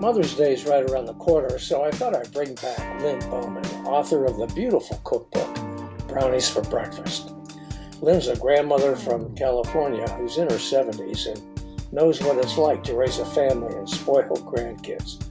Mother's Day is right around the corner, so I thought I'd bring back Lynne Bowman, author of the beautiful cookbook, Brownies for Breakfast. Lynn's a grandmother from California who's in her 70s and knows what it's like to raise a family and spoil grandkids.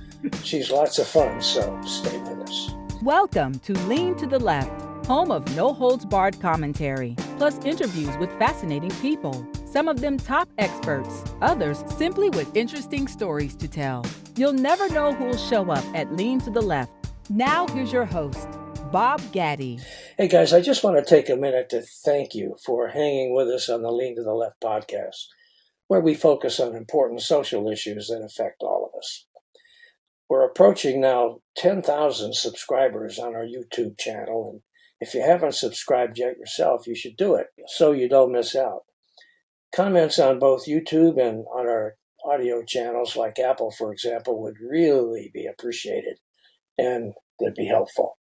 She's lots of fun, so stay with us. Welcome to Lean to the Left, home of no-holds-barred commentary, plus interviews with fascinating people. Some of them top experts, others simply with interesting stories to tell. You'll never know who'll show up at Lean to the Left. Now here's your host, Bob Gaddy. Hey guys, I just want to take a minute to thank you for hanging with us on the Lean to the Left podcast, where we focus on important social issues that affect all of us. We're approaching now 10,000 subscribers on our YouTube channel, and if you haven't subscribed yet yourself, you should do it so you don't miss out. Comments on both YouTube and on our audio channels like Apple, for example, would really be appreciated and they'd be helpful.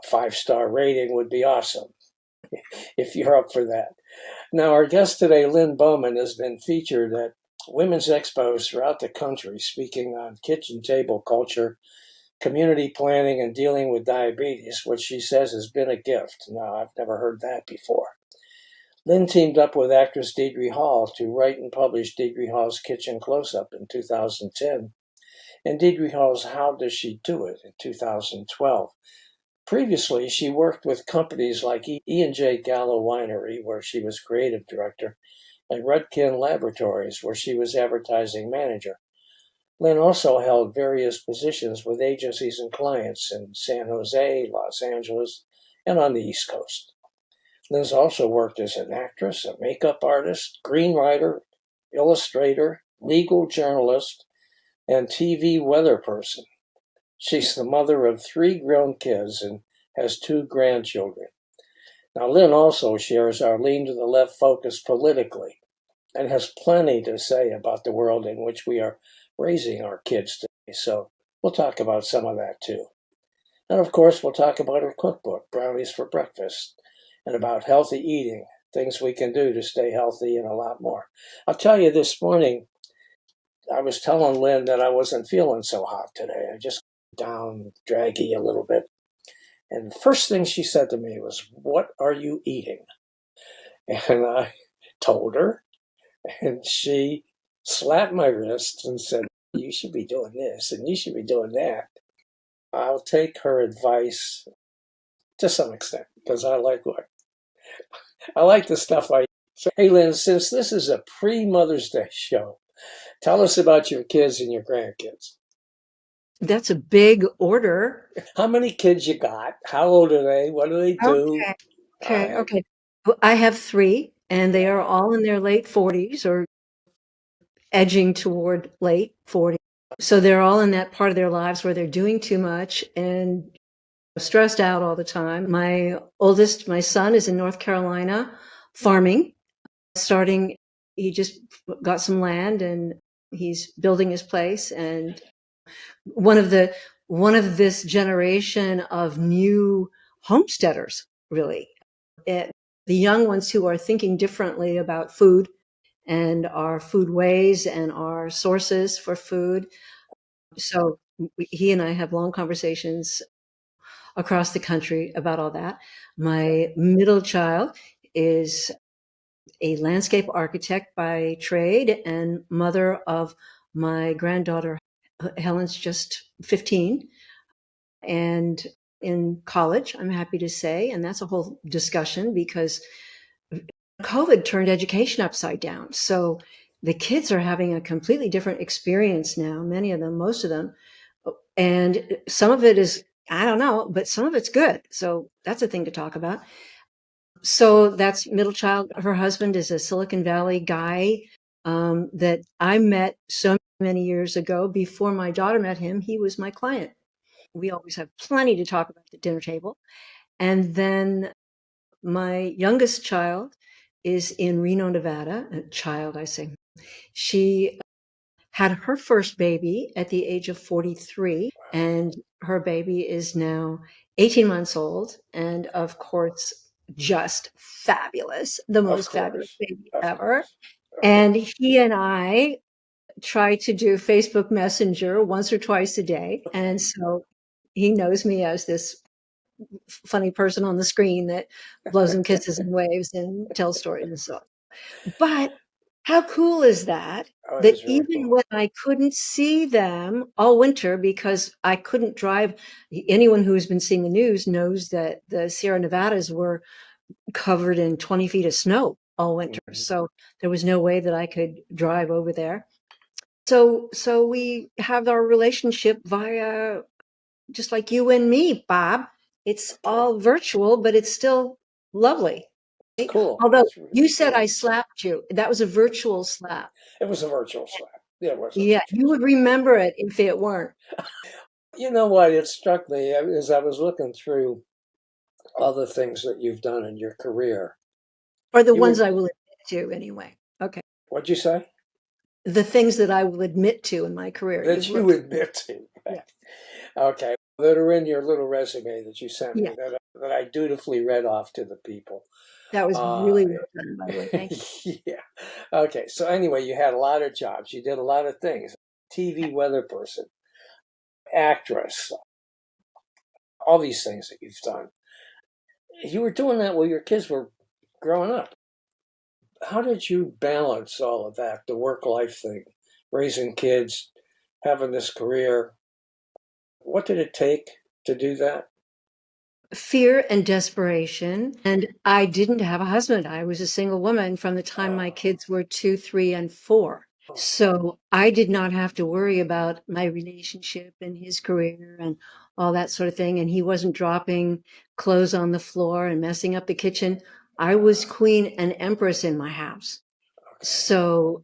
A 5-star rating would be awesome if you're up for that. Now, our guest today, Lynne Bowman, has been featured at women's expos throughout the country, speaking on kitchen table culture, community planning, and dealing with diabetes, which she says has been a gift. Now, I've never heard that before. Lynn teamed up with actress Deidre Hall to write and publish Deidre Hall's Kitchen Close-Up in 2010, and Deidre Hall's How Does She Do It in 2012. Previously, she worked with companies like E&J Gallo Winery, where she was creative director, and Rudkin Laboratories, where she was advertising manager. Lynn also held various positions with agencies and clients in San Jose, Los Angeles, and on the East Coast. Lynn's also worked as an actress, a makeup artist, screenwriter, illustrator, legal journalist, and TV weather person. She's the mother of 3 grown kids and has 2 grandchildren. Now, Lynn also shares our Lean to the Left focus politically and has plenty to say about the world in which we are raising our kids today. So we'll talk about some of that too. And of course, we'll talk about her cookbook, Brownies for Breakfast, and about healthy eating, things we can do to stay healthy, and a lot more. I'll tell you, this morning, I was telling Lynn that I wasn't feeling so hot today. I just down, draggy a little bit. And the first thing she said to me was, "What are you eating?" And I told her, and she slapped my wrist and said, "You should be doing this, and you should be doing that." I'll take her advice to some extent, because I like the stuff I eat. So, hey, Lynn, since this is a pre-Mother's Day show, tell us about your kids and your grandkids. That's a big order. How many kids you got? How old are they? What do they do? Okay. Well, I have 3, and they are all in their late 40s or edging toward late 40s. So they're all in that part of their lives where they're doing too much and stressed out all the time. My oldest, my son, is in North Carolina farming, he just got some land and he's building his place. And one of this generation of new homesteaders, really. The young ones who are thinking differently about food and our food ways and our sources for food. So he and I have long conversations across the country about all that. My middle child is a landscape architect by trade and mother of my granddaughter. Helen's just 15 and in college, I'm happy to say, and that's a whole discussion because COVID turned education upside down. So the kids are having a completely different experience now, many of them, most of them. And some of it is, I don't know, but some of it's good. So that's a thing to talk about. So that's middle child. Her husband is a Silicon Valley guy that I met so many years ago. Before my daughter met him, he was my client. We always have plenty to talk about at the dinner table. And then my youngest child is in Reno, Nevada. A child, I say. She had her first baby at the age of 43, and her baby is now 18 months old. And of course, just fabulous, the most fabulous baby ever. And he and I try to do Facebook Messenger once or twice a day. And so he knows me as this funny person on the screen that blows him kisses and waves and tells stories and so on. But how cool is that? Oh, it That is very even cool. when I couldn't see them all winter because I couldn't drive, anyone who's been seeing the news knows that the Sierra Nevadas were covered in 20 feet of snow all winter. Mhm. So there was no way that I could drive over there. So we have our relationship via just like you and me, Bob. It's Okay. all virtual, but it's still lovely. Cool. Although That's you said really I nice. slapped you. That was a virtual slap. It was a virtual slap. Yeah, it was a Yeah, virtual you would slap. remember it if it weren't. You know what? It struck me as I was looking through other things that you've done in your career. Or the You ones were, I will admit to anyway. Okay. what'd you say? The things that I will admit to in my career. You've That you looked. admit to. Yeah. Okay. That are in your little resume that you sent Yeah. me that I dutifully read off to the people. That was Uh, really well done, by the way. Thank yeah. Okay. So anyway, you had a lot of jobs. You did a lot of things. TV weather person, actress, all these things that you've done. You were doing that while your kids were growing up. How did you balance all of that, the work life thing, raising kids, having this career? What did it take to do that? you. Fear and desperation. And I didn't have a husband. I was a single woman from the time my Oh, kids were 2, 3, and 4. So I did not have to worry about my relationship and his career and all that sort of thing. And he wasn't dropping clothes on the floor and messing up the kitchen. I was queen and empress in my house. okay. So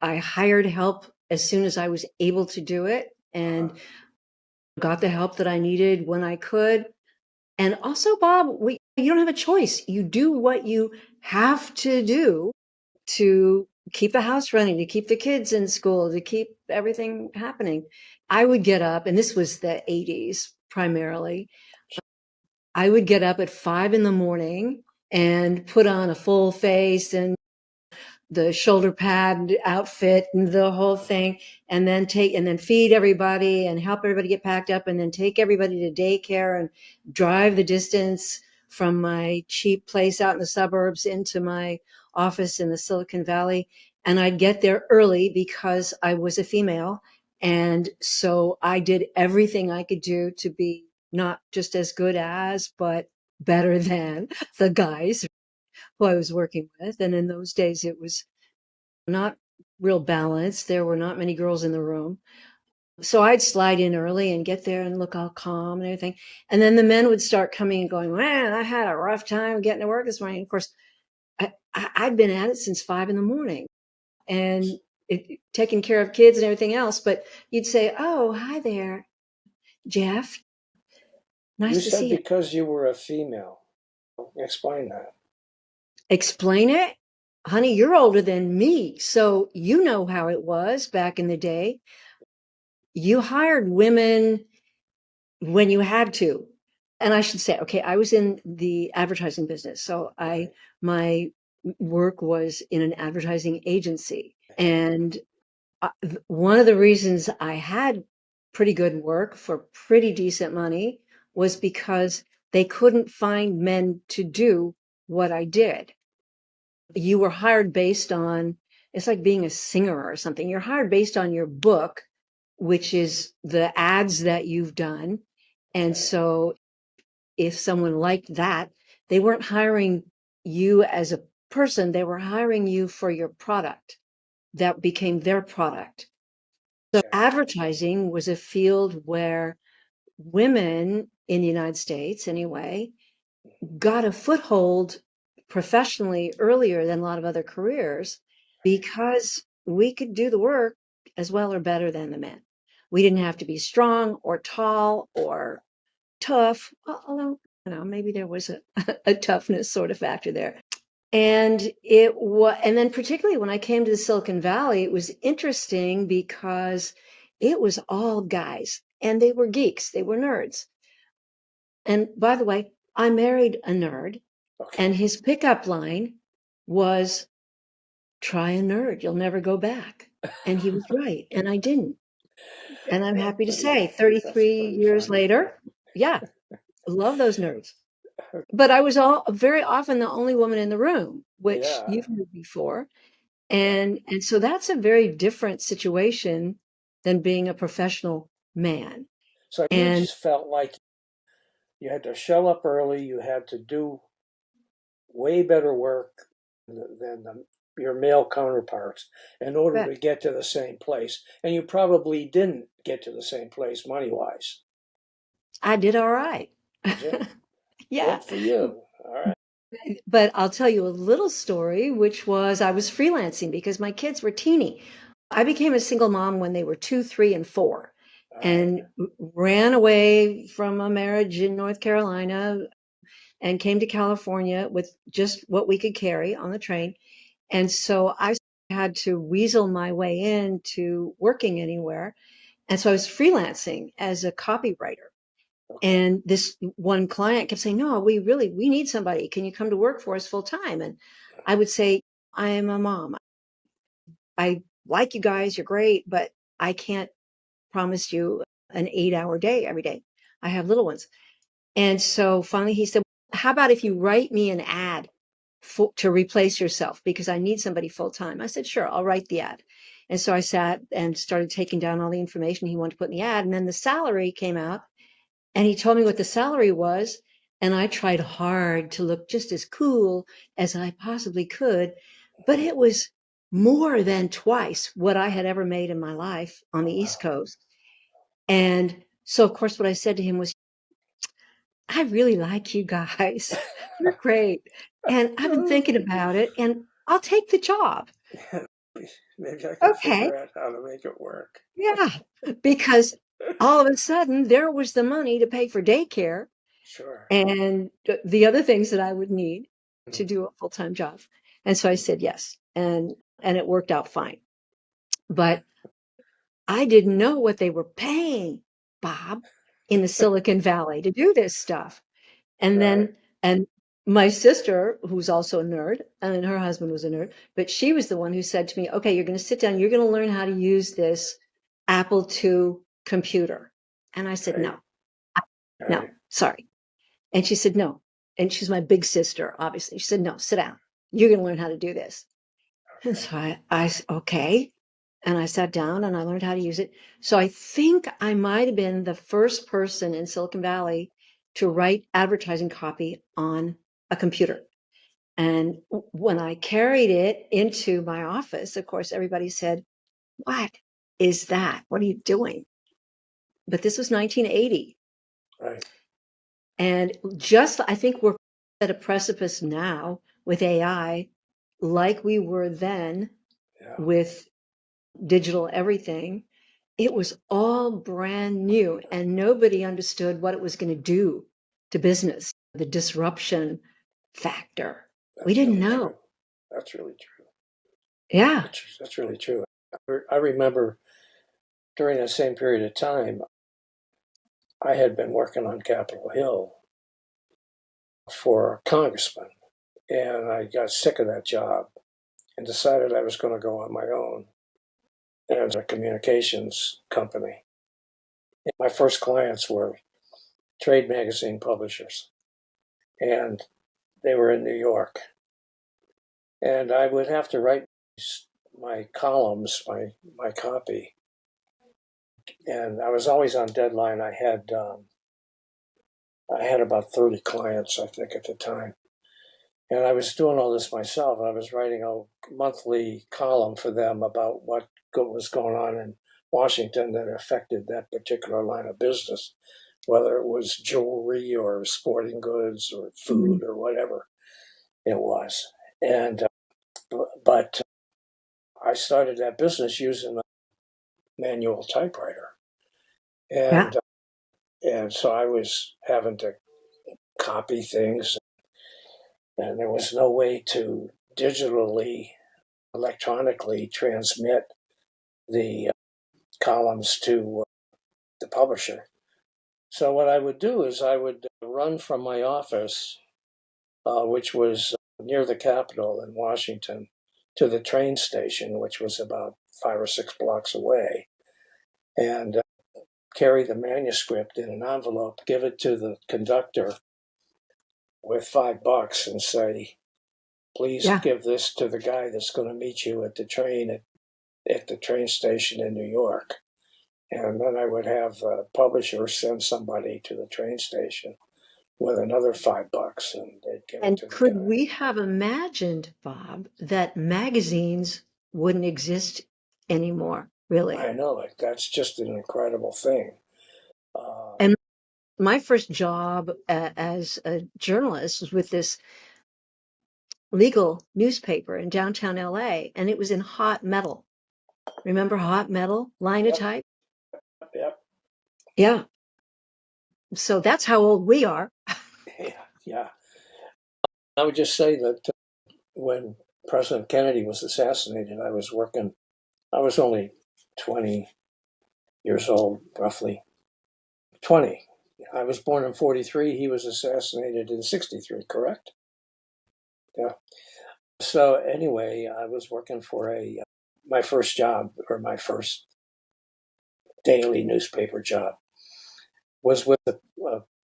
I hired help as soon as I was able to do it and got the help that I needed when I could. And also, Bob, you don't have a choice. You do what you have to do to keep the house running, to keep the kids in school, to keep everything happening. I would get up, and this was the 80s primarily. I would get up at 5 in the morning and put on a full face and the shoulder pad outfit and the whole thing, and then feed everybody and help everybody get packed up and then take everybody to daycare and drive the distance from my cheap place out in the suburbs into my office in the Silicon Valley. And I'd get there early because I was a female. And so I did everything I could do to be not just as good as, but better than the guys who I was working with. And in those days, it was not real balanced. There were not many girls in the room. So I'd slide in early and get there and look all calm and everything. And then the men would start coming and going, man, I had a rough time getting to work this morning. Of course, I'd been at it since 5 in the morning and taking care of kids and everything else. But you'd say, oh, hi there, Jeff. You Nice to said see you. because you were a female. Explain that. Explain it. Honey, you're older than me. So you know how it was back in the day. You hired women when you had to. And I should say, okay, I was in the advertising business. So Right. my work was in an advertising agency. And one of the reasons I had pretty good work for pretty decent money was because they couldn't find men to do what I did. You were hired based on, it's like being a singer or something. You're hired based on your book, which is the ads that you've done. And Okay. so if someone liked that, they weren't hiring you as a person, they were hiring you for your product. That became their product. So Okay. advertising was a field where women in the United States, anyway, got a foothold professionally earlier than a lot of other careers because we could do the work as well or better than the men. We didn't have to be strong or tall or tough, although maybe there was a toughness sort of factor there. And and then particularly when I came to the Silicon Valley, it was interesting because it was all guys and they were geeks, they were nerds. And by the way, I married a nerd, and Okay. his pickup line was, try a nerd, you'll never go back. And he was right, and I didn't. And I'm happy to say That's 33 pretty years funny. later, yeah, love those nerds. But I was very often the only woman in the room, which Yeah. you've heard before. Yeah. And so that's a very different situation than being a professional man. So you And just felt like you had to show up early, you had to do way better work than your male counterparts in order to correct, get to the same place. And you probably didn't get to the same place money wise, I did all right. did you? Yeah. Good for you. All right. But I'll tell you a little story, which was I was freelancing because my kids were teeny. I became a single mom when they were 2, 3, and 4, All right. and ran away from a marriage in North Carolina and came to California with just what we could carry on the train. And so I had to weasel my way into working anywhere. And so I was freelancing as a copywriter. Okay. And this one client kept saying, no, we need somebody. Can you come to work for us full time? And I would say, I am a mom. I like you guys. You're great, but I can't promise you an 8-hour day every day. I have little ones. And so finally he said, how about if you write me an ad to replace yourself because I need somebody full time? I said, sure, I'll write the ad. And so I sat and started taking down all the information he wanted to put in the ad. And then the salary came out and he told me what the salary was. And I tried hard to look just as cool as I possibly could, but it was more than twice what I had ever made in my life on the Oh, East wow. Coast. And so, of course, what I said to him was, I really like you guys. You're great. And I've been thinking about it and I'll take the job. Maybe I can Okay. figure out how to make it work. Yeah. Because all of a sudden there was the money to pay for daycare Sure. and the other things that I would need to Mhm. do a full-time job. And so I said yes. And it worked out fine. But I didn't know what they were paying, Bob, in the Silicon Valley to do this stuff. And Right. then, and my sister, who's also a nerd, and her husband was a nerd, but she was the one who said to me, okay, you're going to sit down, you're going to learn how to use this Apple II computer. And I said, Right. no, no, Right. sorry. And she said, no. And she's my big sister, obviously. She said, no, sit down. You're going to learn how to do this. And Okay. so okay. And I sat down and I learned how to use it. So I think I might have been the first person in Silicon Valley to write advertising copy on a computer. And when I carried it into my office, of course, everybody said, what is that? What are you doing? But this was 1980. Right. And I think we're at a precipice now with AI, like we were then Yeah. with digital everything. It was all brand new and nobody understood what it was going to do to business, the disruption factor. We That's didn't really know. true. That's really true. Yeah. That's really true. I remember during the same period of time, I had been working on Capitol Hill for a congressman, and I got sick of that job and decided I was going to go on my own as a communications company. And my first clients were trade magazine publishers, and they were in New York. And I would have to write my columns, my copy, and I was always on deadline. I had about 30 clients, I think, at the time. And I was doing all this myself. I was writing a monthly column for them about what was going on in Washington that affected that particular line of business, whether it was jewelry or sporting goods or Mhm. food or whatever it was. And but I started that business using a manual typewriter, Yeah. and so I was having to copy things, and there was no way to digitally, electronically transmit the columns to the publisher. So what I would do is I would run from my office, which was near the Capitol in Washington, to the train station, which was about 5 or 6 blocks away, and carry the manuscript in an envelope, give it to the conductor with $5 and say, please Yeah. give this to the guy that's going to meet you at the train station in New York. And then I would have the publisher send somebody to the train station with another $5, and they'd give it And to the could guy. we have imagined, Bob, that magazines wouldn't exist anymore, really? I know it. That's just an incredible thing. And my first job as a journalist was with this legal newspaper in downtown LA, and it was in hot metal. Remember hot metal, Yep, linotype? yep, Yeah. So that's how old we are. yeah, yeah. I would just say that when President Kennedy was assassinated, I was only 20 years old, roughly. 20. I was born in 43. He was assassinated in 63, correct? Yeah. So anyway, I was working for my first job, or my first daily newspaper job, was with a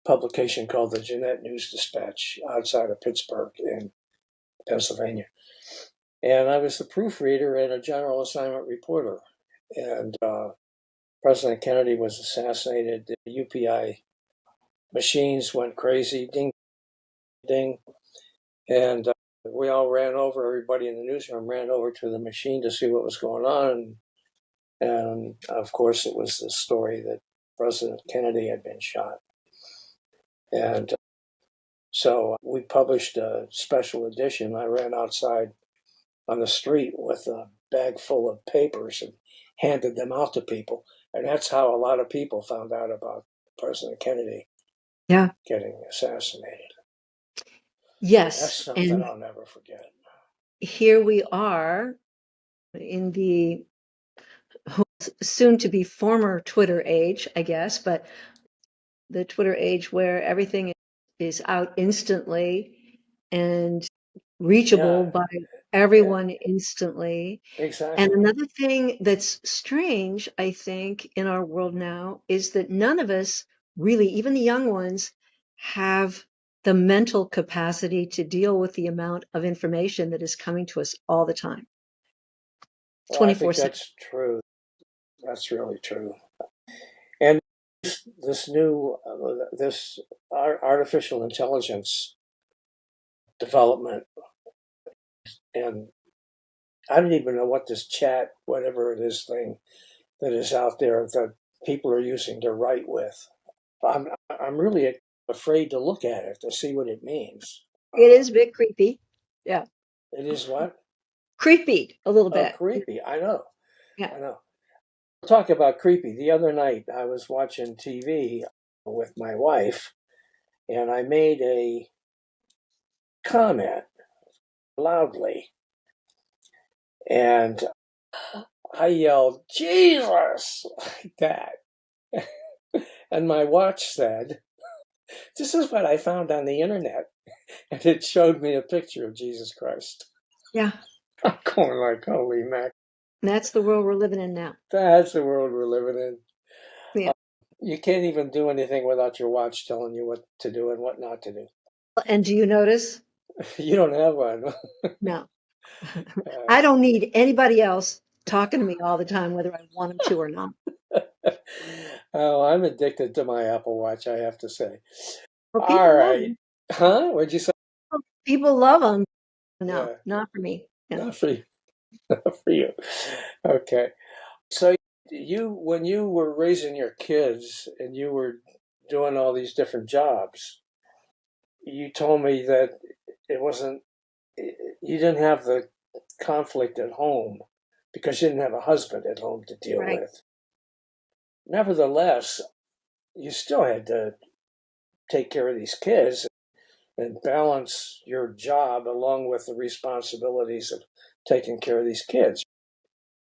publication called the Jeanette News Dispatch outside of Pittsburgh in Pennsylvania. And I was the proofreader and a general assignment reporter. And President Kennedy was assassinated. The UPI machines went crazy, ding, ding. And we all ran over, everybody in the newsroom ran over to the machine to see what was going on. And of course, it was the story that President Kennedy had been shot. And so we published a special edition. I ran outside on the street with a bag full of papers and handed them out to people. And that's how a lot of people found out about President Kennedy Yeah. getting assassinated. That's Yes. something And I'll never forget. here we are in the soon to be former Twitter age, I guess, but the Twitter age where everything is out instantly and reachable Yeah, by yeah, everyone instantly. And exactly. another thing that's strange, I think, in our world now is that none of us really, even the young ones, have the mental capacity to deal with the amount of information that is coming to us all the time, Well, I think 24/7. that's true. That's really true. And this new, this artificial intelligence development, and I don't even know what this chat, whatever it is thing that is out there that people are using to write with. I'm really afraid to look at it to see what it means. It is a bit creepy. Yeah. It is what? Creepy a little Oh, bit. creepy. I know. Yeah. I know. Talk about creepy. The other night I was watching TV with my wife, and I made a comment loudly, and I yelled, Jesus, like that. And my watch said, this is what I found on the internet. And it showed me a picture of Jesus Christ. Yeah. I'm going like, holy mac. That's the world we're living in now. That's the world we're living in. Yeah. You can't even do anything without your watch telling you what to do and what not to do. And do you notice? You don't have one. No. Uh, I don't need anybody else talking to me all the time, whether I want them to or not. oh, I'm addicted to my Apple Watch, I have to say. Well, All people love right. them. Huh? What'd you say? People love them. No, Yeah, not for me. Yeah. not for you. Not for you. Okay. So when you were raising your kids and you were doing all these different jobs, you told me that it wasn't, you didn't have the conflict at home because you didn't have a husband at home to deal Right. with. Nevertheless, you still had to take care of these kids and balance your job along with the responsibilities of taking care of these kids.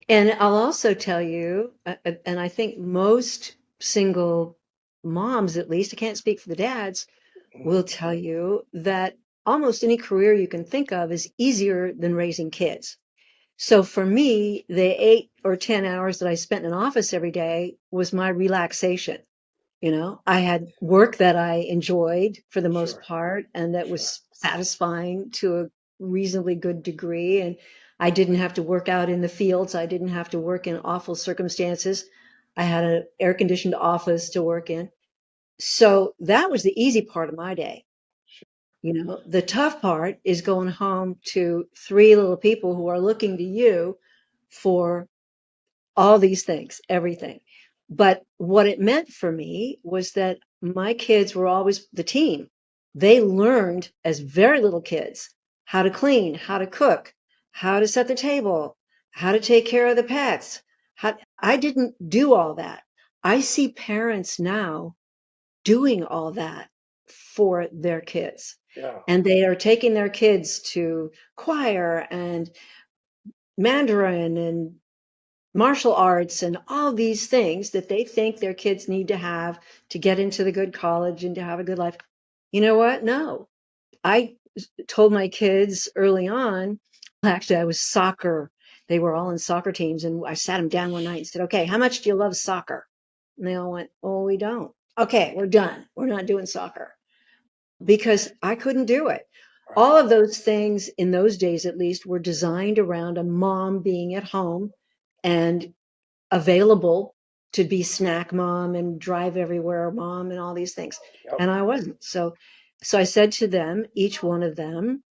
And I'll also tell you, and I think most single moms, at least, I can't speak for the dads, will tell you that almost any career you can think of is easier than raising kids. So for me, the 8 or 10 hours that I spent in an office every day was my relaxation. I had work that I enjoyed for the most Sure. part, and that Sure. was satisfying to a reasonably good degree. And I didn't have to work out in the fields. I didn't have to work in awful circumstances. I had an air conditioned office to work in. So that was the easy part of my day. The tough part is going home to three little people who are looking to you for all these things, everything. But what it meant for me was that my kids were always the team. They learned as very little kids how to clean, how to cook, how to set the table, how to take care of the pets. I didn't do all that. I see parents now doing all that for their kids. Yeah. And they are taking their kids to choir and Mandarin and martial arts and all these things that they think their kids need to have to get into the good college and to have a good life. You know what? No. I told my kids early on, actually, I was soccer. They were all in soccer teams. And I sat them down one night and said, okay, how much do you love soccer? And they all went, oh, we don't. Okay, we're done. We're not doing soccer because I couldn't do it. Right. All of those things in those days, at least, were designed around a mom being at home and available to be snack mom and drive everywhere mom and all these things. Yep. And I wasn't. So I said to them, each one of them,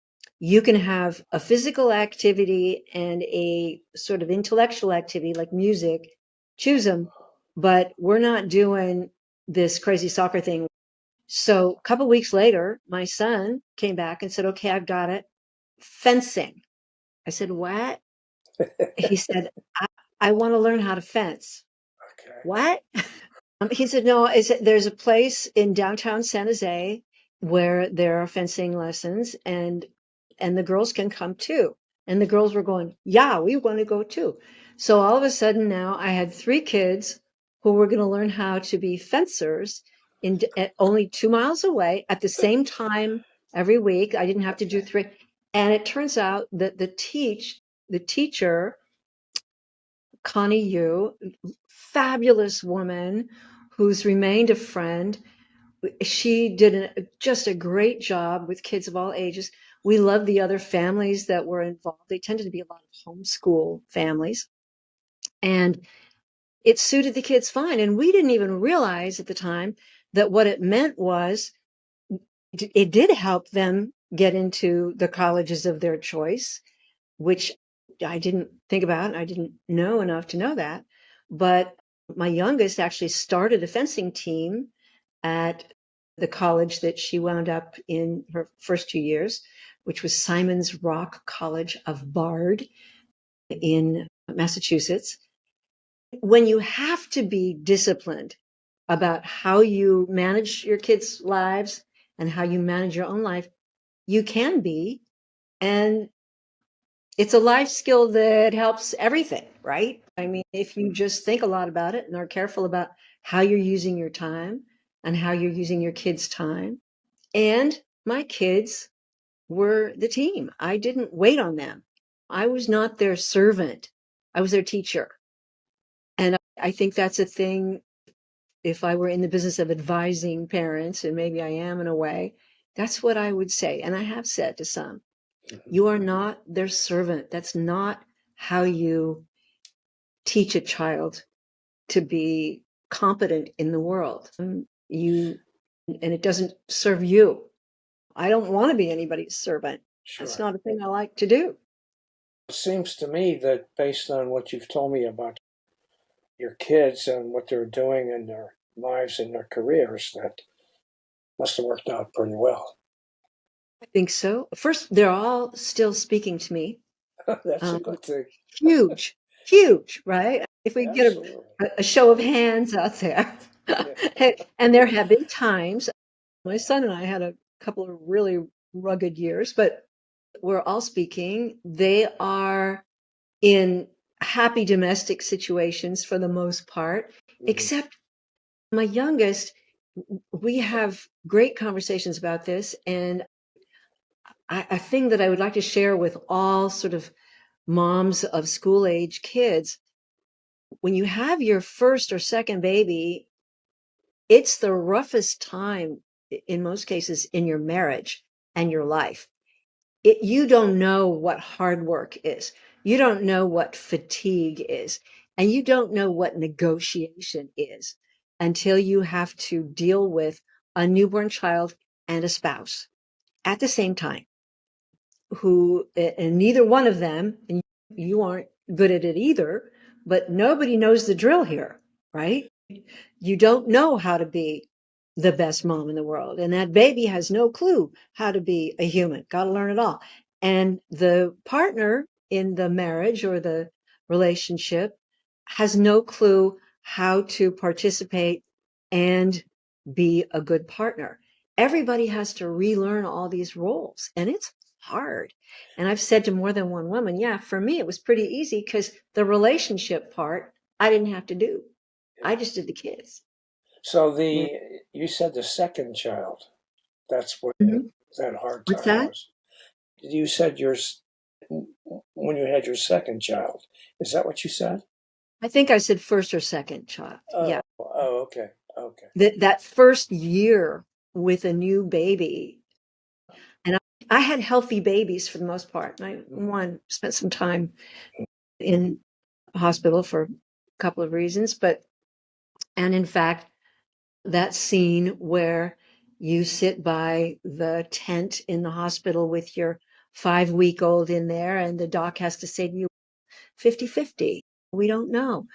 you can have a physical activity and a sort of intellectual activity like music, choose them, but we're not doing this crazy soccer thing. So a couple weeks later, my son came back and said, okay, I've got it. Fencing. I said, what? He said, I want to learn how to fence. Okay. What? He said, no, there's a place in downtown San Jose where there are fencing lessons and the girls can come too. And the girls were going, yeah, we want to go too. So all of a sudden now I had three kids who were going to learn how to be fencers at only 2 miles away at the same time every week. I didn't have to do three. And it turns out that the teacher, Connie Yu, fabulous woman who's remained a friend. She did just a great job with kids of all ages. We loved the other families that were involved. They tended to be a lot of homeschool families. And it suited the kids fine. And we didn't even realize at the time that what it meant was it did help them get into the colleges of their choice, which I didn't think about. I didn't know enough to know that. But my youngest actually started a fencing team at the college that she wound up in her first 2 years, which was Simon's Rock College of Bard in Massachusetts. When you have to be disciplined about how you manage your kids' lives and how you manage your own life, you can be. And it's a life skill that helps everything, right? I mean, if you just think a lot about it and are careful about how you're using your time and how you're using your kids' time. And my kids were the team. I didn't wait on them. I was not their servant. I was their teacher. And I think that's a thing. If I were in the business of advising parents, and maybe I am in a way, that's what I would say. And I have said to some, you are not their servant. That's not how you teach a child to be competent in the world. And it doesn't serve you. I don't want to be anybody's servant. Sure. That's not a thing I like to do. It seems to me that based on what you've told me about your kids and what they're doing in their lives and their careers, that must have worked out pretty well. I think so. First, they're all still speaking to me. That's a good thing. Huge, huge, right? If we get Absolutely. a show of hands out there. And there have been times, my son and I had a couple of really rugged years, but we're all speaking. They are in happy domestic situations for the most part, except my youngest. We have great conversations about this. And a thing that I would like to share with all sort of moms of school-age kids, when you have your first or second baby, it's the roughest time, in most cases, in your marriage and your life. You don't know what hard work is. You don't know what fatigue is. And you don't know what negotiation is until you have to deal with a newborn child and a spouse at the same time, and neither one of them, and you aren't good at it either, but nobody knows the drill here, right? You don't know how to be the best mom in the world. And that baby has no clue how to be a human. Got to learn it all. And the partner in the marriage or the relationship has no clue how to participate and be a good partner. Everybody has to relearn all these roles, and it's hard. And I've said to more than one woman, yeah, for me, it was pretty easy because the relationship part I didn't have to do. I just did the kids. So Yeah. you said the second child. That's where Mhm. that hard What's time that? was. You said when you had your second child. Is that what you said? I think I said first or second child. Yeah. Oh, okay, okay. That first year with a new baby, and I had healthy babies for the most part. One spent some time in hospital for a couple of reasons, and in fact, that scene where you sit by the tent in the hospital with your 5-week-old in there, and the doc has to say to you, 50-50. We don't know.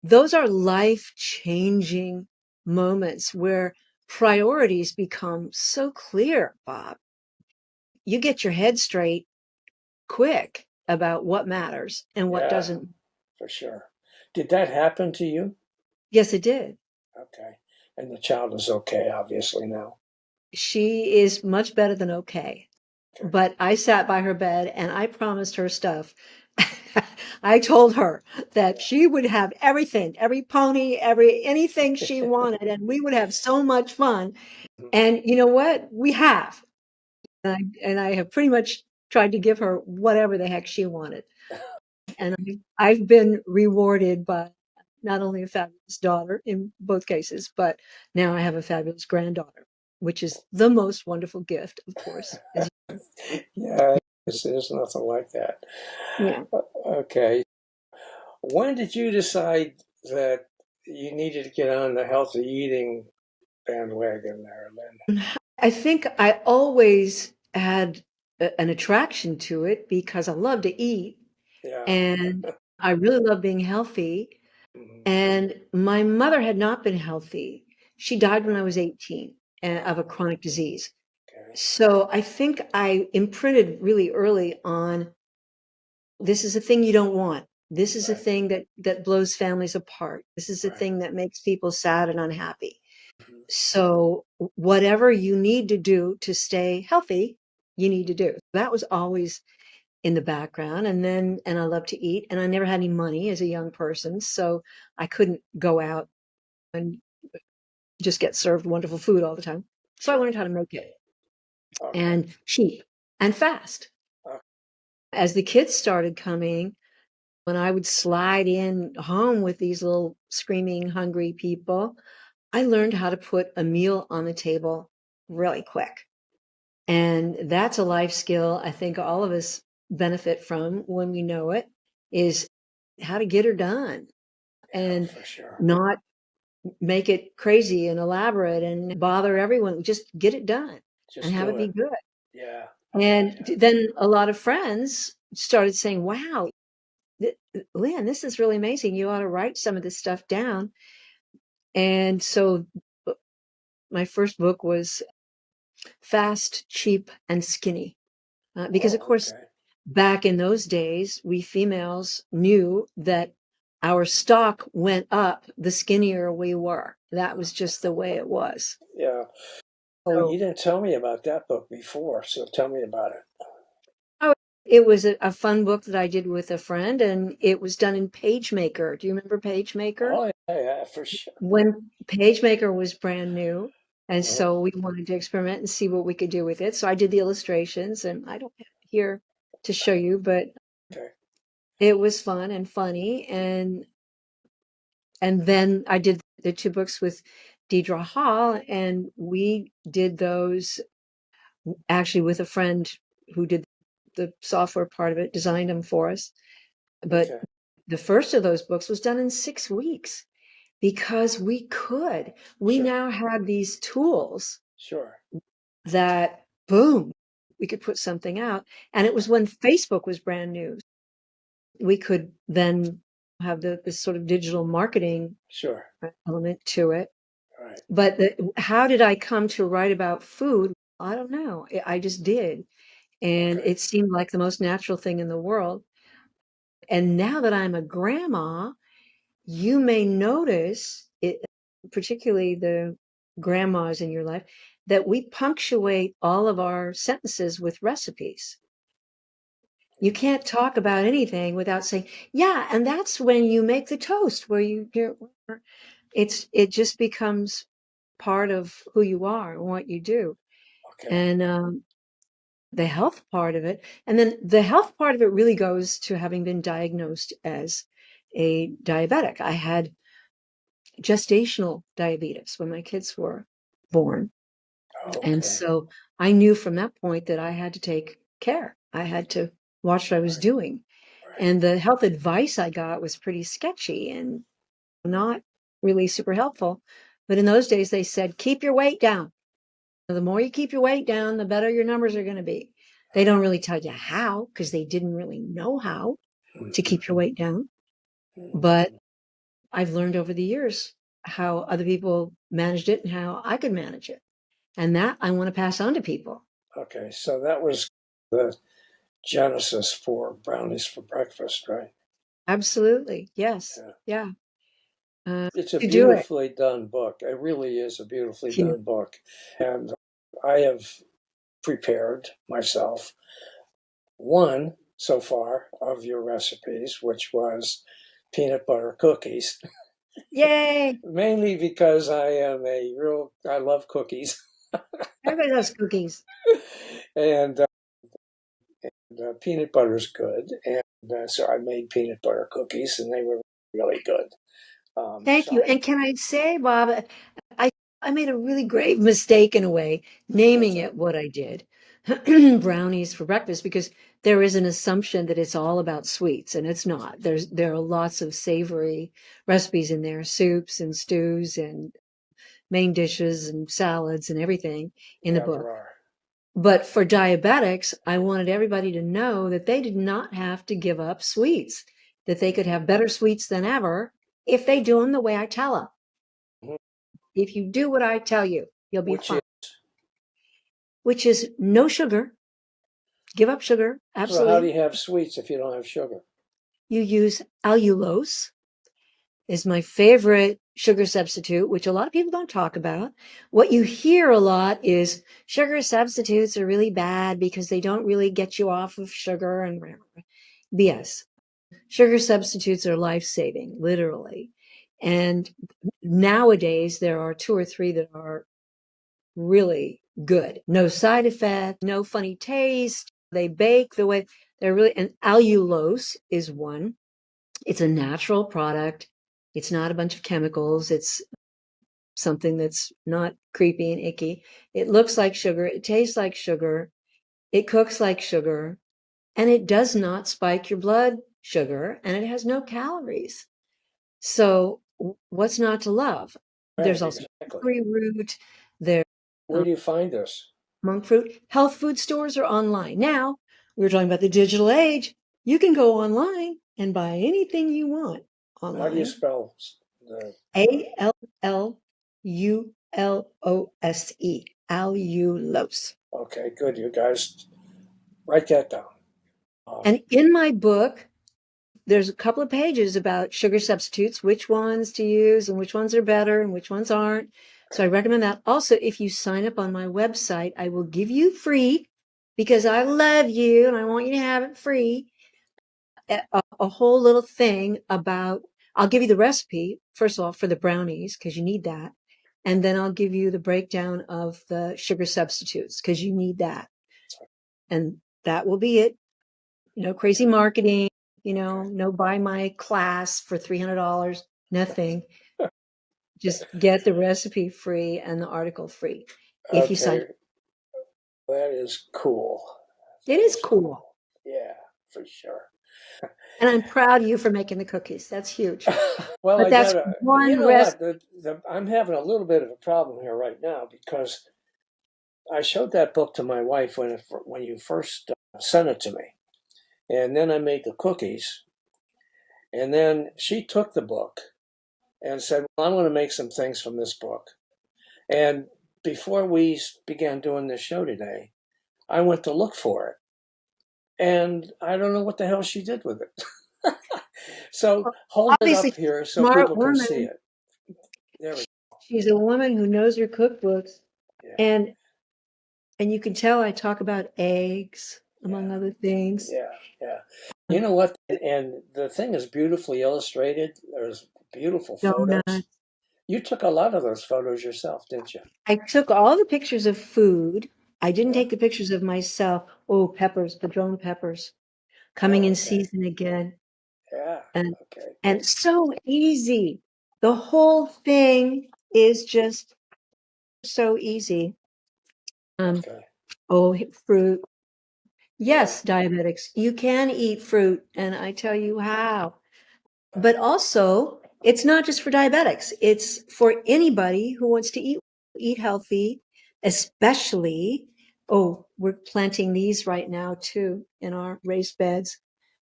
Those are life-changing moments where priorities become so clear, Bob. You get your head straight quick about what matters and what Yeah, doesn't. for sure. Did that happen to you? Yes, it did. Okay. And the child is okay, obviously, now. She is much better than okay. Okay. But I sat by her bed and I promised her stuff. I told her that she would have everything, every pony, anything she wanted, and we would have so much fun. And you know what? We have. And I have pretty much tried to give her whatever the heck she wanted. And I've been rewarded by not only a fabulous daughter in both cases, but now I have a fabulous granddaughter, which is the most wonderful gift, of course. Yeah, there's nothing like that. Yeah. Okay. When did you decide that you needed to get on the healthy eating bandwagon there, Lynn? I think I always had an attraction to it because I love to eat Yeah. and I really love being healthy. Mhm. And my mother had not been healthy. She died when I was 18 of a chronic disease. Okay. So I think I imprinted really early on, this is a thing you don't want. This is a Right. thing that blows families apart. This is a Right. thing that makes people sad and unhappy. Mhm. So whatever you need to do to stay healthy, you need to do. That was always in the background. And I love to eat, and I never had any money as a young person, so I couldn't go out and just get served wonderful food all the time. So I Sure. learned how to make it, Okay. and cheap and fast. Okay. As the kids started coming, when I would slide in home with these little screaming, hungry people, I learned how to put a meal on the table really quick. And that's a life skill I think all of us benefit from when we know it, is how to get her done Yeah, and for sure. not make it crazy and elaborate and bother everyone. Just get it done and Just have it do be it. good. Yeah. And Yeah. then a lot of friends started saying, wow, Lynn, this is really amazing. You ought to write some of this stuff down. And so my first book was Fast, Cheap, and Skinny. Because, of Oh, course, okay. back in those days, we females knew that our stock went up the skinnier we were. That was just the way it was. Yeah. Oh, So, you didn't tell me about that book before, so tell me about it. oh, it was a fun book that I did with a friend, and it was done in PageMaker. Do you remember PageMaker? Oh, yeah, yeah, for sure. When PageMaker was brand new, and Uh-huh. so we wanted to experiment and see what we could do with it. So I did the illustrations, and I don't have it here to show you, but Okay. It was fun and funny, and then I did the 2 books with Deidre Hall, and we did those actually with a friend who did the software part of it, designed them for us. But Okay. the first of those books was done in 6 weeks because we could. We Sure. now had these tools Sure. that, boom, we could put something out. And it was when Facebook was brand new. We could then have this sort of digital marketing Sure. element to it. Right. But how did I come to write about food? I don't know. I just did. And Okay. it seemed like the most natural thing in the world. And now that I'm a grandma, you may notice it, particularly the grandmas in your life, that we punctuate all of our sentences with recipes. You can't talk about anything without saying, yeah, and that's when you make the toast where it just becomes part of who you are and what you do. Okay. And the health part of it, and then the health part of it really goes to having been diagnosed as a diabetic. I had gestational diabetes when my kids were born. And Okay. so I knew from that point that I had to take care. I had to watch what I was Right. doing. Right. And the health advice I got was pretty sketchy and not really super helpful. But in those days, they said, keep your weight down. The more you keep your weight down, the better your numbers are going to be. They don't really tell you how because they didn't really know how to keep your weight down. But I've learned over the years how other people managed it and how I could manage it. And that I want to pass on to people. Okay. So that was the genesis for Brownies for breakfast, right? Absolutely. Yes. Yeah. Yeah. It's a To do it. beautifully done book. It really is a beautifully Thank you. done book. And I have prepared myself one so far of your recipes, which was peanut butter cookies, Yay. mainly because I love cookies. Everybody loves cookies. And peanut butter is good. And so I made peanut butter cookies, and they were really good. Thank you. And can I say, Bob, I I made a really grave mistake in a way, That's naming right. it what I did, brownies for breakfast, because there is an assumption that it's all about sweets, and it's not. There are lots of savory recipes in there, soups and stews and main dishes and salads and everything in the Yeah, there book. are. But for diabetics, I wanted everybody to know that they did not have to give up sweets, that they could have better sweets than ever if they do them the way I tell them. Mhm. If you do what I tell you, you'll be Which is fine. Which is no sugar, give up sugar, so. How do absolutely. you have sweets if you don't have sugar? You use allulose is my favorite sugar substitute, which a lot of people don't talk about. What you hear a lot is sugar substitutes are really bad because they don't really get you off of sugar and BS. Sugar substitutes are life-saving, literally. And nowadays there are 2 or 3 that are really good. No side effect, no funny taste. They bake the way they're really, and allulose is one. It's a natural product. It's not a bunch of chemicals. It's something that's not creepy and icky. It looks like sugar. It tastes like sugar. It cooks like sugar. And it does not spike your blood sugar. And it has no calories. So what's not to love? Right, There's also exactly. hickory root. There's Where do you find this? monk fruit. Health food stores are online. Now, we were talking about the digital age. You can go online and buy anything you want How do you online. spell the? Allulose. Allulose. Okay, good. You guys write that down. Um, And in my book, there's a couple of pages about sugar substitutes, which ones to use and which ones are better and which ones aren't. So I recommend that. Also, if you sign up on my website, I will give you free because I love you and I want you to have it free. A whole little thing about, I'll give you the recipe, first of all, for the brownies, because you need that. And then I'll give you the breakdown of the sugar substitutes, because you need that. And that will be it. No crazy marketing, no buy my class for $300, nothing. Just get the recipe free and the article free if you sign. Okay, that is cool. It That is is cool. cool. Yeah, for sure. And I'm proud of you for making the cookies. That's huge. Well, But I that's gotta, you one know what? recipe. I'm having a little bit of a problem here right now because I showed that book to my wife when you first sent it to me, and then I made the cookies, and then she took the book and said, "Well, I'm going to make some things from this book." And before we began doing this show today, I went to look for it, and I don't know what the hell she did with it. So hold it Obviously, up she's here a so smart people can see woman. it. There we She's a woman who knows her cookbooks. go. Yeah, And you can tell I talk about eggs, yeah, among other things. yeah, yeah. You know what? And the thing is beautifully illustrated. There's beautiful photos. Donuts. You took a lot of those photos yourself, didn't you? I took all the pictures of food. I didn't Yeah. take the pictures of myself. Oh, peppers, padron peppers, coming Oh, in okay. season again. Yeah. And Okay. so easy. The whole thing is just so easy. Okay. Oh, fruit. Yeah. Yes, diabetics, you can eat fruit, and I tell you how. But also, it's not just for diabetics. It's for anybody who wants to eat healthy, especially, oh, we're planting these right now too in our raised beds.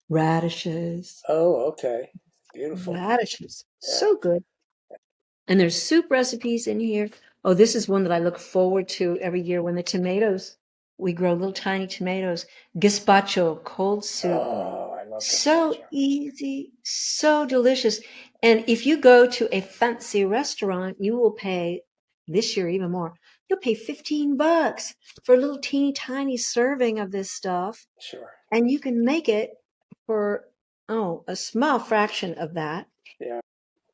Radishes, Oh, okay. Beautiful. radishes. Yeah. So good. And there's soup recipes in here. Oh, this is one that I look forward to every year when the tomatoes, we grow little tiny tomatoes, gazpacho, cold soup. Oh, I love So gazpacho. easy, so delicious. And if you go to a fancy restaurant, you will pay this year even more. You'll pay $15 for a little teeny tiny serving of this stuff. Sure. And you can make it for, oh, a small fraction of that Yeah.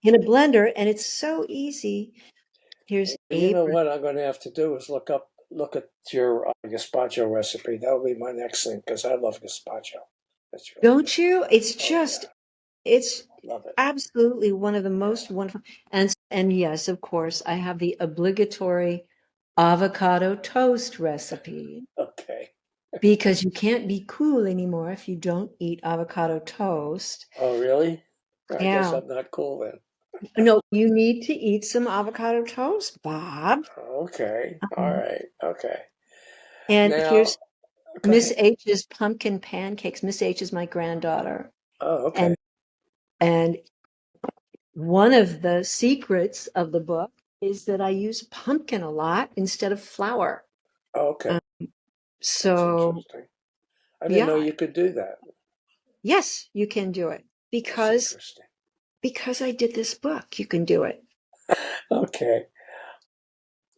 in a blender. And it's so easy. Here's You know apron. what I'm going to have to do is look at your gazpacho recipe. That'll be my next thing because I love gazpacho. That's really good. Don't you? It's Oh just, yeah, it's love it. absolutely one of the Yeah. most wonderful. And yes, of course, I have the obligatory avocado toast recipe Okay. because you can't be cool anymore if you don't eat avocado toast. Oh really? I guess Yeah. I'm not cool then. No, you need to eat some avocado toast, Bob. Okay. All Um, right. Okay. and Now, here's go Miss ahead. H's pumpkin pancakes. Miss H is my granddaughter. Oh, okay. And and one of the secrets of the book is that I use pumpkin a lot instead of flour. Okay. Um, That's so interesting. I didn't know yeah, you could do that. yes, you can do it That's because interesting. I did this book. You can do it. Okay.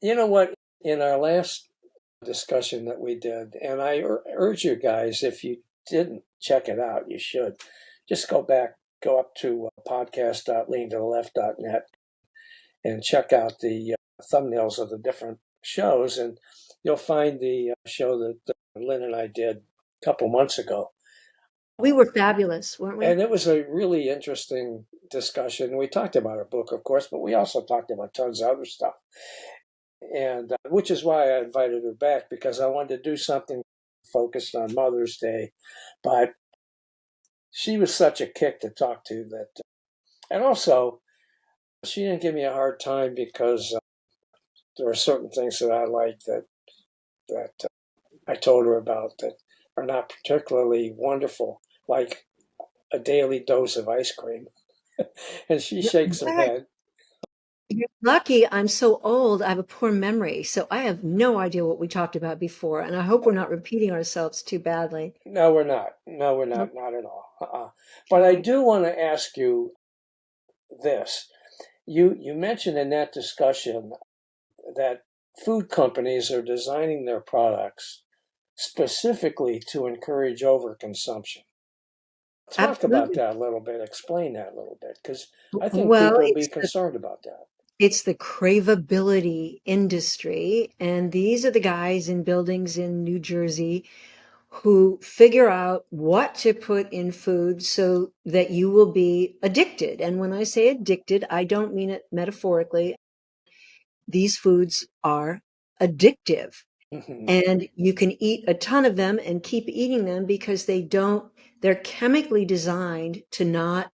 You know what? In our last discussion that we did, and I urge you guys, if you didn't check it out, you should. Just go up to podcast.leantotheleft.net and check out the thumbnails of the different shows, and you'll find the show that Lynn and I did a couple months ago. We were fabulous, weren't we? And it was a really interesting discussion. We talked about our book, of course, but we also talked about tons of other stuff. And which is why I invited her back because I wanted to do something focused on Mother's Day. But she was such a kick to talk to that. And also, she didn't give me a hard time because there are certain things that I like that I told her about that are not particularly wonderful, like a daily dose of ice cream. And she No, shakes her what? head. You're lucky I'm so old. I have a poor memory, so I have no idea what we talked about before, and I hope we're not repeating ourselves too badly. No, we're not. No, we're Okay. not. Not at all. But I do want to ask you this. You mentioned in that discussion that food companies are designing their products specifically to encourage overconsumption. Talk about Absolutely. that a little bit. Explain that a little bit, because I think Well, people will be concerned about that. it's the craveability industry, and these are the guys in buildings in New Jersey who figure out what to put in food so that you will be addicted. And when I say addicted, I don't mean it metaphorically. These foods are addictive. Mhm. And you can eat a ton of them and keep eating them because they're chemically designed to not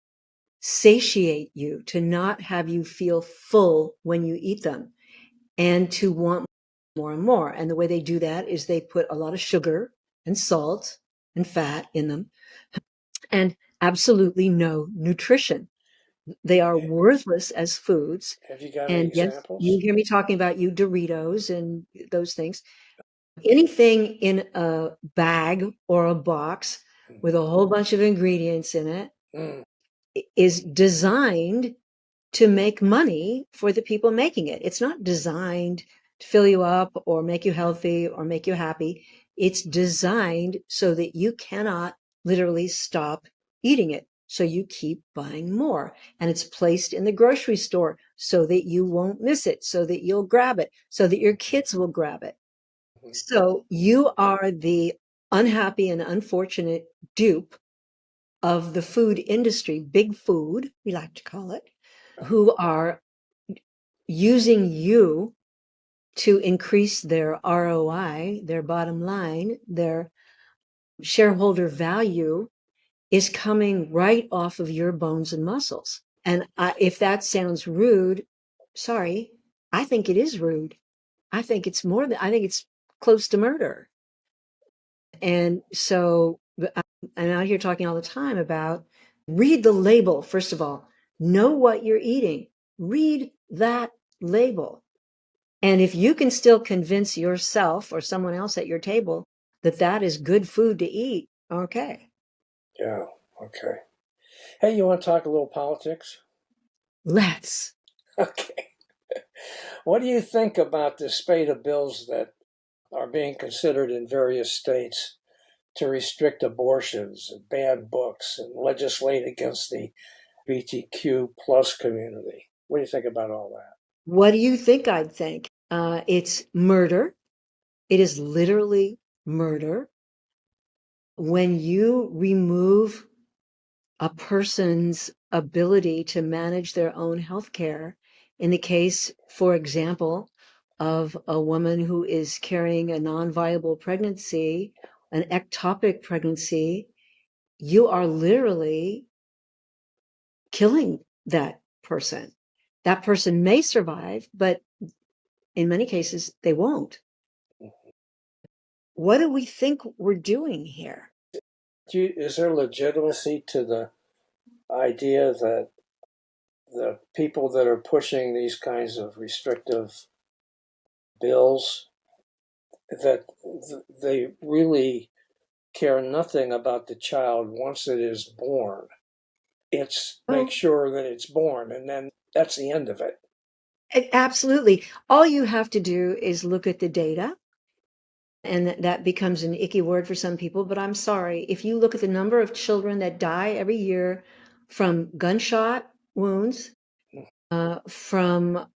satiate you, to not have you feel full when you eat them, and to want more and more. And the way they do that is they put a lot of sugar and salt and fat in them and absolutely no nutrition. They are worthless as foods. Have you got any And yes, you examples? hear me talking about you Doritos and those things. Anything in a bag or a box with a whole bunch of ingredients in it Mm. is designed to make money for the people making it. It's not designed to fill you up or make you healthy or make you happy. It's designed so that you cannot literally stop eating it. So you keep buying more. And it's placed in the grocery store so that you won't miss it, so that you'll grab it, so that your kids will grab it. Mhm. So you are the unhappy and unfortunate dupe of the food industry, big food, we like to call it, who are using you to increase their ROI, their bottom line, their shareholder value is coming right off of your bones and muscles. And if that sounds rude, sorry, I think it is rude. I think I think it's close to murder. And so I'm out here talking all the time about read the label, first of all, know what you're eating, read that label. And if you can still convince yourself or someone else at your table that that is good food to eat, okay, Yeah. Okay. Hey, you want to talk a little politics? let's. Okay. What do you think about the spate of bills that are being considered in various states to restrict abortions and ban books and legislate against the BTQ plus community? What do you think about all that? What do you think I'd think? It's murder. It is literally murder. When you remove a person's ability to manage their own health care. In the case, for example, of a woman who is carrying a non-viable pregnancy, an ectopic pregnancy, you are literally killing that person. That person may survive, but in many cases, they won't. What do we think we're doing here? Is there legitimacy to the idea that the people that are pushing these kinds of restrictive bills that they really care nothing about the child once it is born? It's make Oh, sure that it's born, and then that's the end of it. absolutely. All you have to do is look at the data. And that becomes an icky word for some people, but I'm sorry. If you look at the number of children that die every year from gunshot wounds, from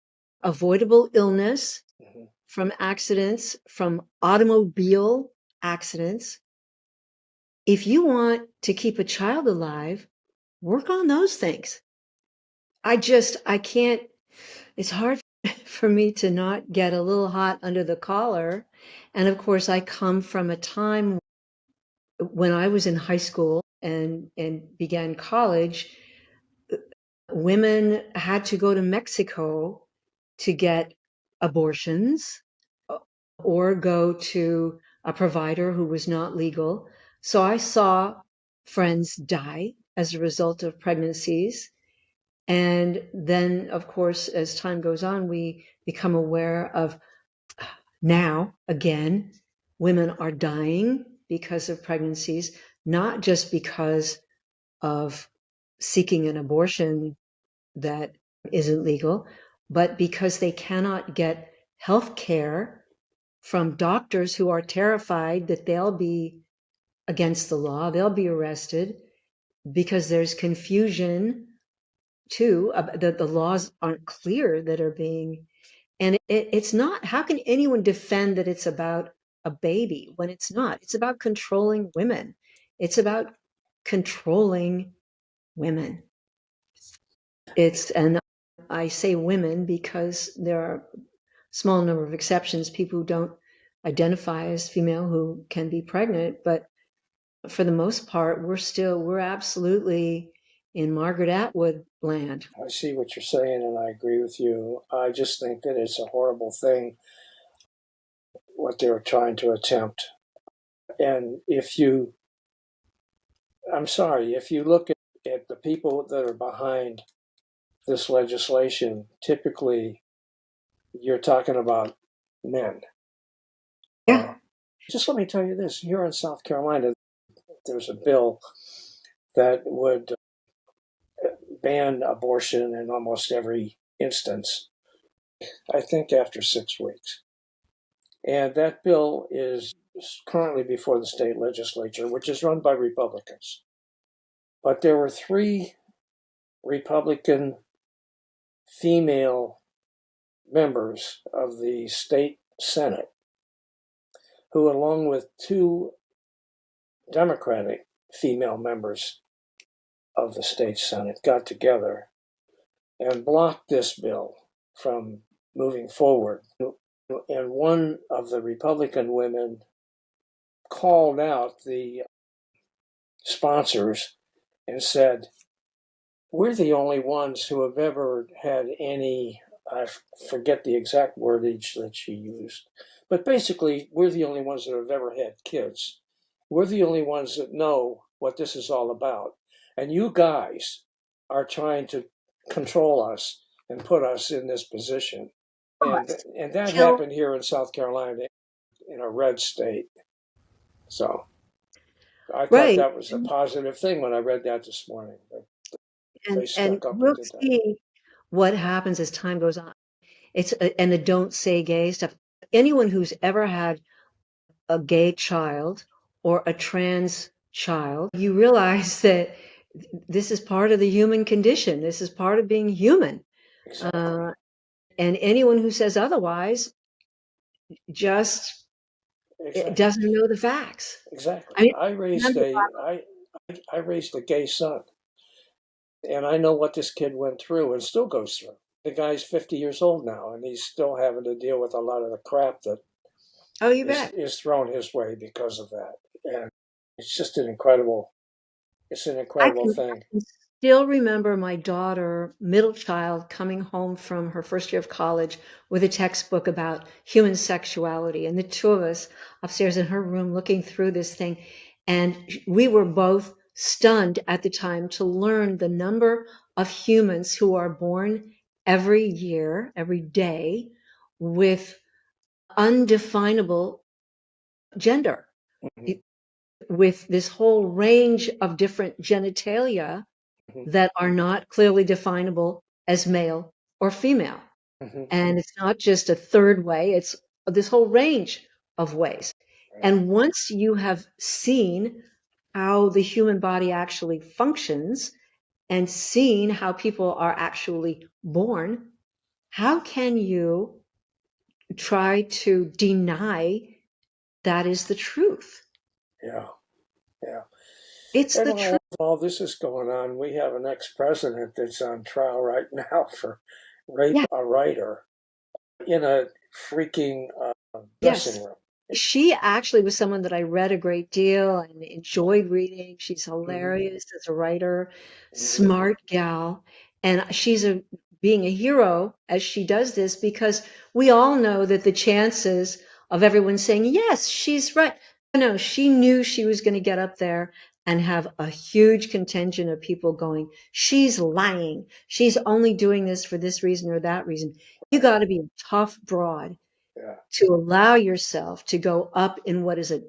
avoidable illness, Mhm. from accidents, from automobile accidents, if you want to keep a child alive, work on those things. I can't, it's hard for me to not get a little hot under the collar. And of course, I come from a time when I was in high school and began college, women had to go to Mexico to get abortions or go to a provider who was not legal. So I saw friends die as a result of pregnancies. And then, of course, as time goes on, we become aware of now, again, women are dying because of pregnancies, not just because of seeking an abortion that isn't legal, but because they cannot get health care from doctors who are terrified that they'll be against the law, they'll be arrested because there's confusion too, that the laws aren't clear that are being, and it's not, how can anyone defend that it's about a baby when it's not. It's about controlling women. It's about controlling women. And I say women because there are a small number of exceptions, people who don't identify as female who can be pregnant, but for the most part, we're absolutely in Margaret Atwood land. I see what you're saying, and I agree with you. I just think that it's a horrible thing what they were trying to attempt. And I'm sorry, if you look at the people that are behind this legislation, typically you're talking about men. Yeah. Just let me tell you this, here in South Carolina, there's a bill that would ban abortion in almost every instance, I think after 6 weeks. And that bill is currently before the state legislature, which is run by Republicans. But there were 3 Republican female members of the state Senate who, along with 2 Democratic female members of the state Senate, got together and blocked this bill from moving forward. And one of the Republican women called out the sponsors and said, "We're the only ones who have ever had any," I forget the exact wordage that she used, but basically, we're the only ones that have ever had kids. We're the only ones that know what this is all about. And you guys are trying to control us and put us in this position. And that happened here in South Carolina, in a red state. So I thought Right. that was a positive thing when I read that this morning. But they And stuck up and we'll did that. see what happens as time goes on. And the don't say gay stuff. Anyone who's ever had a gay child or a trans child, you realize that this is part of the human condition. This is part of being human. Exactly. And anyone who says otherwise just Exactly. doesn't know the facts. Exactly. I mean, I raised a gay son, and I know what this kid went through and still goes through. The guy's 50 years old now, and he's still having to deal with a lot of the crap that oh, you bet. is thrown his way because of that. And it's just an incredible I thing. can still remember my daughter, middle child, coming home from her first year of college with a textbook about human sexuality, and the 2 of us upstairs in her room looking through this thing. And we were both stunned at the time to learn the number of humans who are born every year, every day, with undefinable gender, Mm-hmm. with this whole range of different genitalia Mm-hmm. that are not clearly definable as male or female. Mm-hmm. And it's not just a third way, it's this whole range of ways. Right. And once you have seen how the human body actually functions and seen how people are actually born, how can you try to deny that is the truth? Yeah. Yeah. It's And the truth. while all this is going on, we have an ex-president that's on trial right now for rape Yeah. a writer in a freaking dressing Yes. room. She actually was someone that I read a great deal and enjoyed reading. She's Mm-hmm. hilarious as a writer, Mm-hmm. smart gal, and she's being a hero as she does this because we all know that the chances of everyone saying, yes, she's right. No, she knew she was going to get up there and have a huge contingent of people going, she's lying. She's only doing this for this reason or that reason. You got to be a tough broad Yeah. to allow yourself to go up in what is a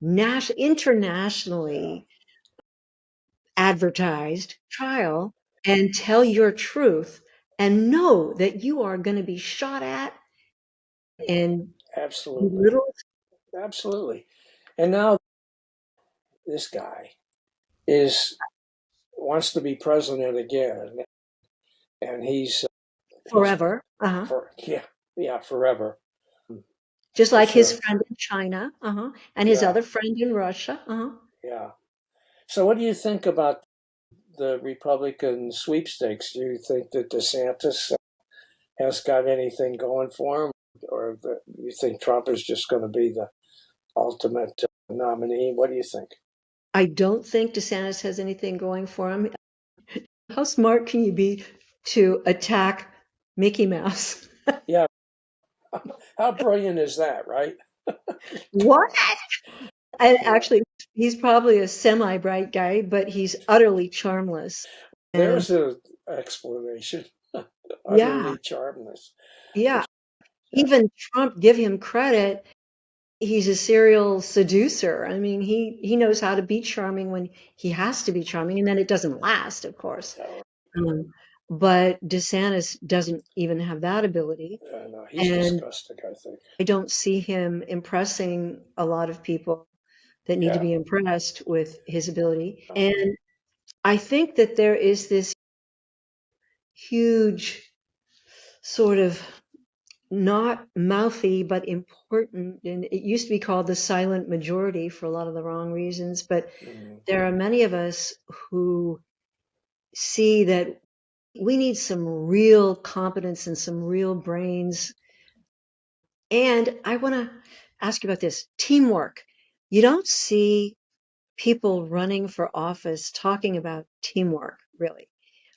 internationally advertised trial and tell your truth and know that you are going to be shot at and Absolutely. belittled. Absolutely. And now this guy is wants to be president again, and he's Forever. Uh-huh. for forever. just for like his sure. friend in China, and his Yeah, other friend in Russia, yeah. So, what do you think about the Republican sweepstakes? Do you think that DeSantis has got anything going for him, or you think Trump is just going to be the ultimate nominee? What do you think? I don't think DeSantis has anything going for him. How smart can you be to attack Mickey Mouse? Yeah, how brilliant is that, right? What? And Yeah, actually, he's probably a semi-bright guy, but he's utterly charmless. And there's an explanation. yeah, Utterly charmless. For yeah. yeah, Even Trump, give him credit. He's a serial seducer. I mean, he knows how to be charming when he has to be charming, and then it doesn't last, of course. yeah, Um, but DeSantis doesn't even have that ability, yeah, no, he's and disgusting. I think. I don't see him impressing a lot of people that need to Yeah, be impressed with his ability. no, And I think that there is this huge sort of not mouthy but important, and it used to be called the silent majority for a lot of the wrong reasons, but mm, there are many of us who see that we need some real competence and some real brains. And I want to ask you about this teamwork. You don't see people running for office talking about teamwork, really.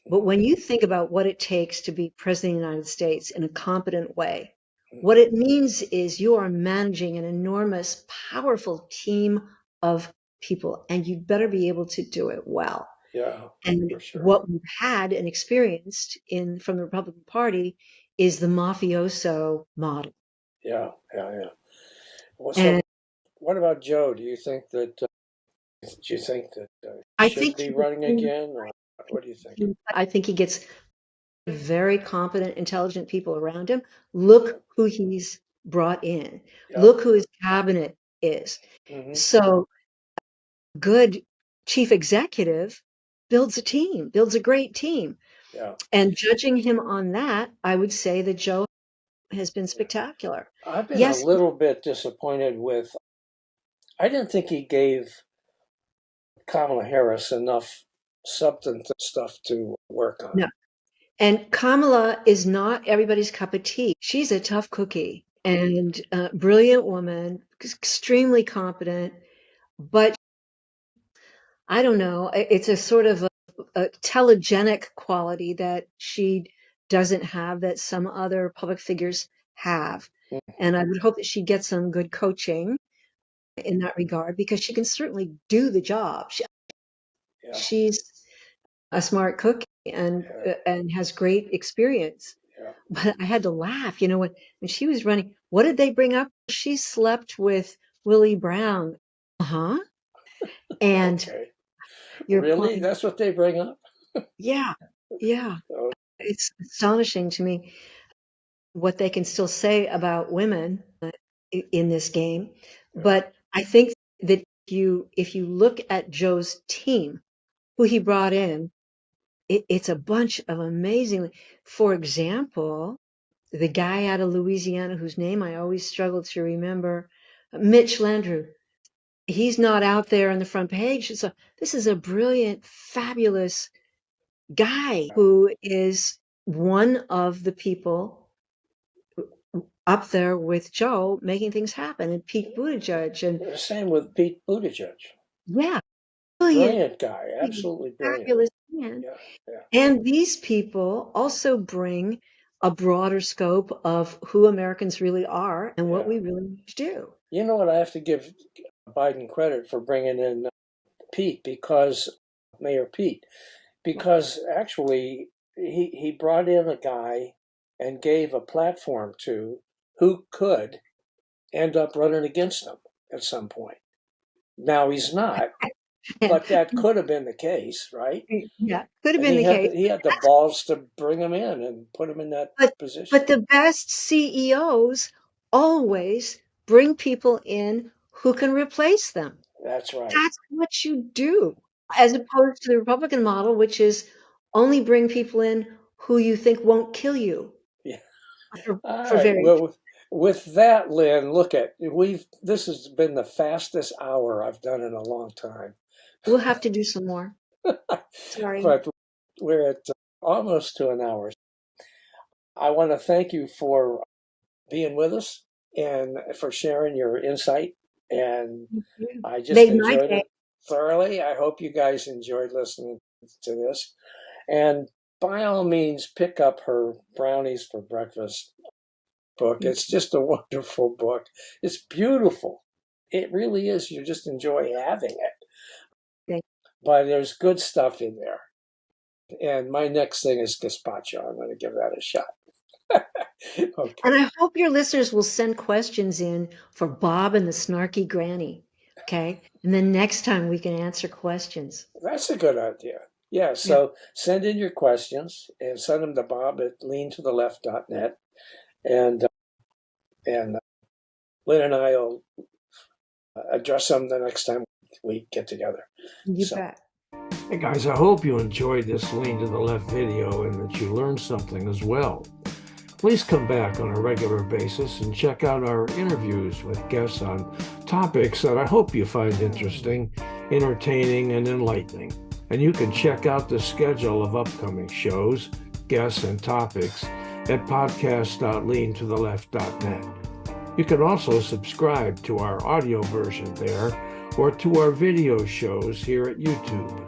But mm, when you think about what it takes to be president of the United States in a competent way, what mm, it means is you are managing an enormous, powerful team of people, and you'd better be able to do it well. yeah, And for sure. what we've had and experienced in from the Republican Party is the mafioso model. Yeah, yeah, yeah. Well, so And what about Joe? Do you think that? Do you think that he I should think be running again, or what do you think? I think he gets very competent, intelligent people around him. Look who he's brought in. Yep. Look who his cabinet is. Hmm. So, good chief executive builds a team, builds a great team. Yeah. And judging him on that, I would say that Joe has been Yeah. spectacular. I've been a Yes, little bit disappointed with. I didn't think he gave Kamala Harris enough substantive stuff to work on. no. And Kamala is not everybody's cup of tea. She's a tough cookie and a brilliant woman, extremely competent, but I don't know. It's a sort of a telegenic quality that she doesn't have that some other public figures have. Mm, And I would hope that she gets some good coaching in that regard because she can certainly do the job. yeah, She's a smart cook yeah, and has great experience. yeah. But I had to laugh, when she was running. What did they bring up? She slept with Willie Brown. Uh-huh. And Okay. your Really? point, That's what they bring up? yeah, yeah. Oh, It's astonishing to me what they can still say about women in this game. yeah. But I think that if you look at Joe's team, who he brought in, it's a bunch of amazing. For example, the guy out of Louisiana whose name I always struggle to remember, Mitch Landrieu. He's not out there on the front page. So this is a brilliant, fabulous guy who is one of the people up there with Joe making things happen, and Pete Buttigieg, and The same with Pete Buttigieg. yeah, brilliant, Brilliant guy. Absolutely brilliant. fabulous man. Yeah, yeah, And these people also bring a broader scope of who Americans really are and what yeah. we really need to do. You know what? I have to give Biden credit for bringing in Pete because Mayor Pete, because actually he brought in a guy and gave a platform to who could end up running against him at some point. Now he's not, And but that could have been the case, right? yeah, could have And been he the had case. the balls to bring him in and put him in that But position. but the best CEOs always bring people in who can replace them. That's right. That's what you do, as opposed to the Republican model, which is only bring people in who you think won't kill you Yeah. for All for right. very Well, With that, Lynn, this has been the fastest hour I've done in a long time. We'll have to do some more. Sorry. But we're at almost to an hour. I want to thank you for being with us and for sharing your insight. And I just Made my enjoyed day. it thoroughly. I hope you guys enjoyed listening to this. And by all means, pick up her Brownies for Breakfast book. It's just a wonderful book. It's beautiful. It really is. You just enjoy having it. But there's good stuff in there. And my next thing is gazpacho. I'm going to give that a shot. Okay. And I hope your listeners will send questions in for Bob and the Snarky Granny. Okay. And then next time we can answer questions. That's a good idea. Yeah. So send in your questions and send them to Bob at leantotheleft.net. And Lynn and I will address them the next time we get together. You bet. Hey guys, I hope you enjoyed this Lean to the Left video and that you learned something as well. Please come back on a regular basis and check out our interviews with guests on topics that I hope you find interesting, entertaining, and enlightening. And you can check out the schedule of upcoming shows, guests, and topics at podcast.leantotheleft.net. You can also subscribe to our audio version there or to our video shows here at YouTube.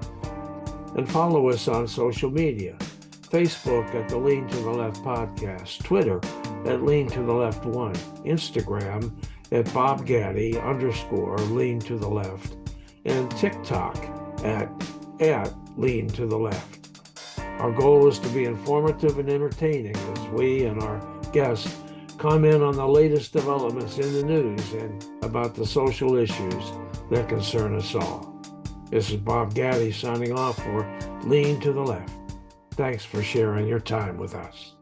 And follow us on social media. Facebook at the Lean to the Left Podcast, Twitter at Lean to the Left 1, Instagram at @BobGaddy_Lean to the Left, and TikTok at Lean to the Left. Our goal is to be informative and entertaining as we and our guests comment on the latest developments in the news and about the social issues that concern us all. This is Bob Gaddy signing off for Lean to the Left. Thanks for sharing your time with us.